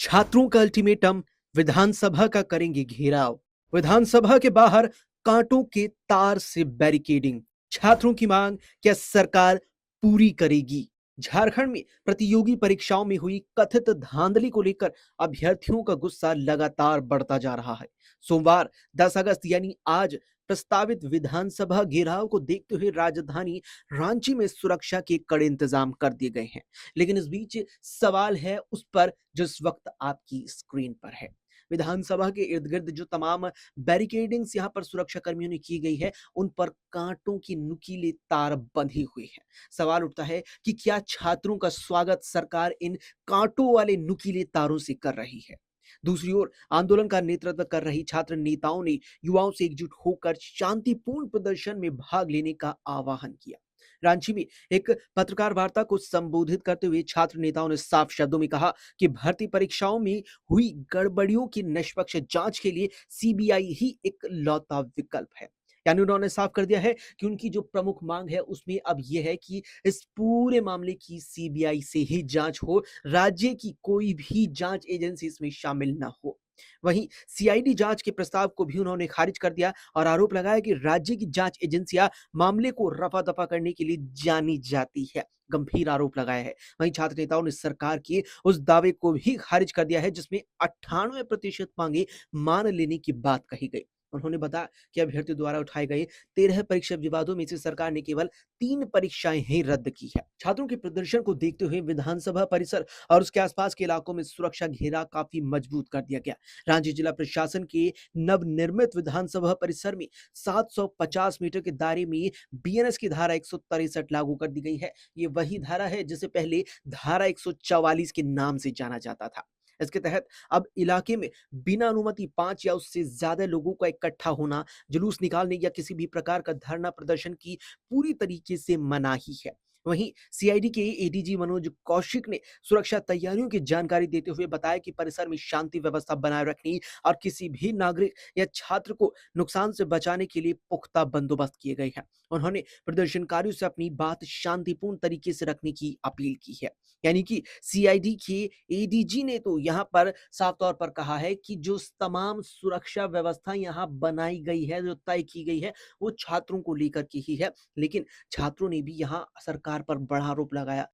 छात्रों का अल्टीमेटम, विधानसभा का करेंगे घेराव। विधानसभा के बाहर कांटों के तार से बैरिकेडिंग। छात्रों की मांग क्या सरकार पूरी करेगी? झारखंड में प्रतियोगी परीक्षाओं में हुई कथित धांधली को लेकर अभ्यर्थियों का गुस्सा लगातार बढ़ता जा रहा है। सोमवार 10 अगस्त यानी आज प्रस्तावित विधानसभा घेराव को देखते हुए राजधानी रांची में सुरक्षा के कड़े इंतजाम कर दिए गए हैं। लेकिन इस बीच सवाल है उस पर जिस वक्त आपकी स्क्रीन पर है। विधानसभा के इर्द गिर्द जो तमाम बैरिकेडिंग्स यहाँ पर सुरक्षा कर्मियों ने की गई है, उन पर कांटों की नुकीले तार बंधे हुए हैं। सवाल उठता है कि क्या छात्रों का स्वागत सरकार इन कांटों वाले नुकीले तारों से कर रही है? दूसरी ओर आंदोलन का नेतृत्व कर रही छात्र नेताओं ने युवाओं से एकजुट होकर शांतिपूर्ण प्रदर्शन में भाग लेने का आह्वान किया। रांची में एक पत्रकार वार्ता को संबोधित करते हुए छात्र नेताओं ने साफ शब्दों में कहा कि भर्ती परीक्षाओं में हुई गड़बड़ियों की निष्पक्ष जांच के लिए सीबीआई ही एक लौता विकल्प है। यानी उन्होंने साफ कर दिया है कि उनकी जो प्रमुख मांग है उसमें अब यह है कि इस पूरे मामले की सीबीआई से ही जांच हो, राज्य की कोई भी जांच एजेंसी इसमें शामिल ना हो। वहीं सीआईडी जांच के प्रस्ताव को भी उन्होंने खारिज कर दिया और आरोप लगाया कि राज्य की जांच एजेंसियां मामले को रफा दफा करने के लिए जानी जाती है। गंभीर आरोप लगाया है। वहीं छात्र नेताओं ने सरकार के उस दावे को भी खारिज कर दिया है जिसमें 98% मांगे मान लेने की बात कही गई। उन्होंने बताया कि अभ्यर्थियों द्वारा उठाए गए 13 परीक्षा विवादों में से सरकार ने केवल 3 परीक्षाएं ही रद्द की है। छात्रों के प्रदर्शन को देखते हुए विधानसभा परिसर और उसके आसपास के इलाकों में सुरक्षा घेरा काफी मजबूत कर दिया गया। रांची जिला प्रशासन के नवनिर्मित विधानसभा परिसर में 750 मीटर के दायरे में बीएनएस की धारा 163 लागू कर दी गई है। ये वही धारा है जिसे पहले धारा 144 के नाम से जाना जाता था। इसके तहत अब इलाके में बिना अनुमति 5 या उससे ज्यादा लोगों का इकट्ठा होना, जुलूस निकालने या किसी भी प्रकार का धरना प्रदर्शन की पूरी तरीके से मनाही है। वहीं सीआईडी के एडीजी मनोज कौशिक ने सुरक्षा तैयारियों की जानकारी देते हुए बताया कि परिसर में शांति व्यवस्था बनाए रखने और किसी भी नागरिक या छात्र को नुकसान से बचाने के लिए पुख्ता बंदोबस्त किए गए हैं। उन्होंने प्रदर्शनकारियों से अपनी बात शांतिपूर्ण तरीके से रखने की अपील की है। यानी कि सीआईडी के एडीजी ने तो यहाँ पर साफ तौर पर कहा है कि जो तमाम सुरक्षा व्यवस्था यहाँ बनाई गई है, जो तय की गई है, वो छात्रों को लेकर के ही है। लेकिन छात्रों ने भी यहाँ सरकार पर बड़ा आरोप लगाया।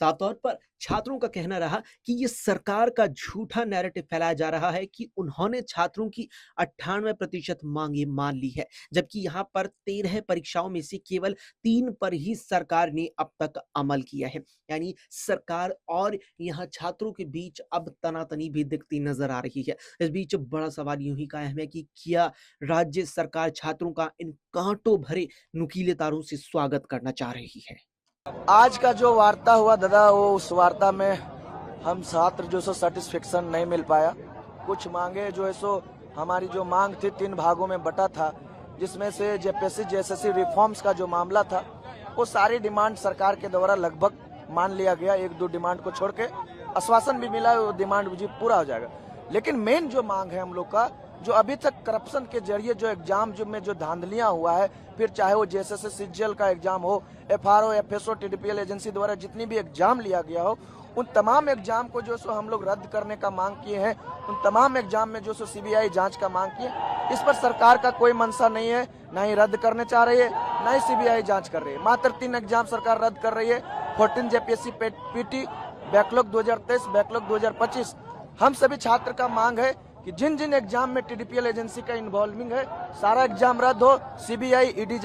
साफ तौर पर छात्रों का कहना रहा कि ये सरकार का झूठा नैरेटिव फैलाया जा रहा है कि उन्होंने छात्रों की 98% मांगे मान ली है, जबकि यहाँ पर 13 परीक्षाओं में से केवल 3 पर ही सरकार ने अब तक अमल किया है। यानी सरकार और यहाँ छात्रों के बीच अब तनातनी भी दिखती नजर आ रही है। इस बीच बड़ा सवाल यूं ही कायम है कि क्या राज्य सरकार छात्रों का इन कांटों भरे नुकीले तारों से स्वागत करना चाह रही है? आज का जो वार्ता हुआ दादा, वो उस वार्ता में हम छात्र जो सो सेटिस्फेक्शन नहीं मिल पाया। कुछ मांगे जो है सो हमारी जो मांग थी 3 भागों में बटा था, जिसमें से जेपीएससी जेएसएससी रिफॉर्म्स का जो मामला था वो सारी डिमांड सरकार के द्वारा लगभग मान लिया गया। 1-2 डिमांड को छोड़ के आश्वासन भी मिला, वो डिमांड भी पूरा हो जाएगा। लेकिन मेन जो मांग है हम लोग का, जो अभी तक करप्शन के जरिए जो एग्जाम में जो धांधलियां हुआ है, फिर चाहे वो जेएसएससी सीजीएल का एग्जाम हो, एफआरओ एफएसओ टीडीपीएल एजेंसी द्वारा जितनी भी एग्जाम लिया गया हो, उन तमाम एग्जाम को जो सो हम लोग रद्द करने का मांग किए हैं। उन तमाम एग्जाम में जो सो सीबीआई जांच का मांग किए। इस पर सरकार का कोई मंशा नहीं है, ना ही रद्द करने चाह रही है, ना ही सीबीआई जांच कर रही है। मात्र 3 एग्जाम सरकार रद्द कर रही है। 14 जेपीएससी पीटी, बैकलॉग 2023, बैकलॉग 2025। हम सभी छात्र का मांग है कि जिन जिन एग्जाम में टीडीपीएल एजेंसी का इन्वॉल्विंग है, सारा एग्जाम रद्द हो, सीबीआई ईडी